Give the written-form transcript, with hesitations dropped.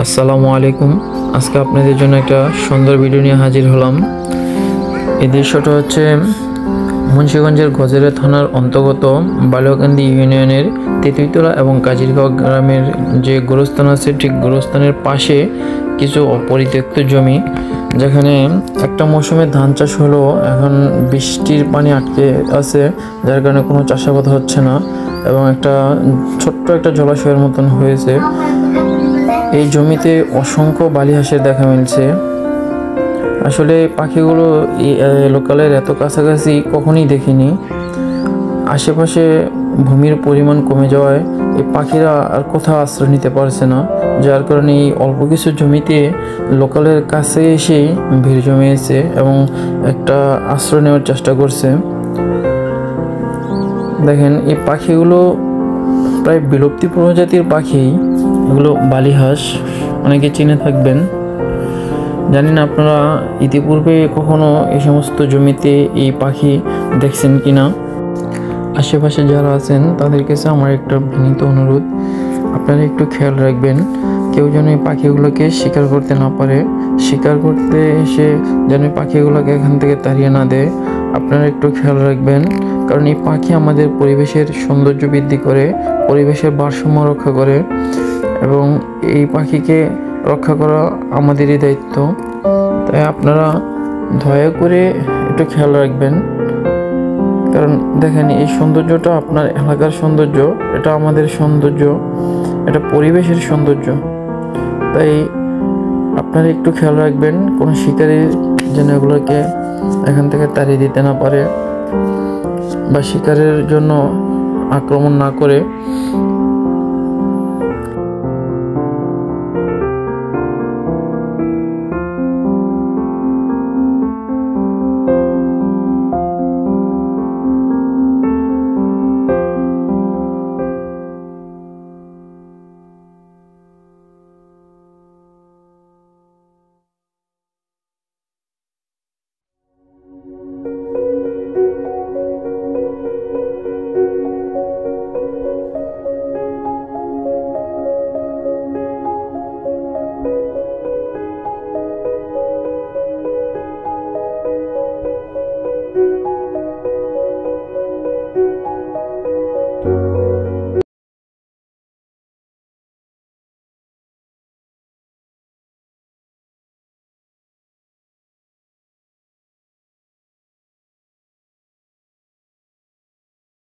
আসসালামু আলাইকুম। আজকে আপনাদের জন্য একটা সুন্দর ভিডিও নিয়ে হাজির হলাম। এই দৃশ্যটা হচ্ছে মুন্সিগঞ্জের গজেরা থানার অন্তর্গত বালুয়াকান্দি ইউনিয়নের তেতুইতলা এবং কাজিরগাঁও গ্রামের যে গোরস্থান আছে, ঠিক গোরস্থানের পাশে কিছু অপরিত্যক্ত জমি, যেখানে একটা মৌসুমে ধান চাষ হলো, এখন বৃষ্টির পানি আটকে আছে, যার কারণে কোনো চাষাবাদ হচ্ছে না এবং ছোট্ট একটা জলাশয়ের মতন হয়েছে। এই জমিতে অসংখ্য বালি হাঁসের দেখা মিলছে। আসলে পাখিগুলো লোকালের এত কাছাকাছি কখনোই দেখিনি। আশেপাশে ভূমির পরিমাণ কমে যাওয়ায় এই পাখিরা আর কোথাও আশ্রয় নিতে পারছে না, যার কারণে এই অল্প কিছু জমিতে লোকালের কাছে এসেই ভিড় জমিয়েছে এবং একটা আশ্রয় নেওয়ার চেষ্টা করছে। দেখেন, এই পাখিগুলো প্রায় বিলুপ্তি প্রজাতির পাখি। এগুলো বালি হাঁস, অনেকে চিনে থাকবেন। জানি না আপনারা ইতিপূর্বে কখনো এই সমস্ত জমিতে এই পাখি দেখছেন কিনা। আশেপাশে যারা আছেন তাদের কাছে আমার একটা বিনীত অনুরোধ, আপনারা একটু খেয়াল রাখবেন, কেউ যেন এই পাখিগুলোকে শিকার করতে না পারে। শিকার করতে এসে যেন পাখিগুলোকে এখান থেকে তাড়িয়ে না দেয়, আপনারা একটু খেয়াল রাখবেন। কারণ এই পাখি আমাদের পরিবেশের সৌন্দর্য বৃদ্ধি করে, পরিবেশের ভারসাম্য রক্ষা করে এবং এই পাখিকে রক্ষা করা আমাদেরই দায়িত্ব। তাই আপনারা দয়া করে একটু খেয়াল রাখবেন। কারণ দেখেন, এই সৌন্দর্যটা আপনার এলাকার সৌন্দর্য, এটা আমাদের সৌন্দর্য, এটা পরিবেশের সৌন্দর্য। তাই আপনারা একটু খেয়াল রাখবেন, কোনো শিকারী যেন এগুলোকে এখান থেকে তাড়িয়ে দিতে না পারে বা শিকারের জন্য আক্রমণ না করে।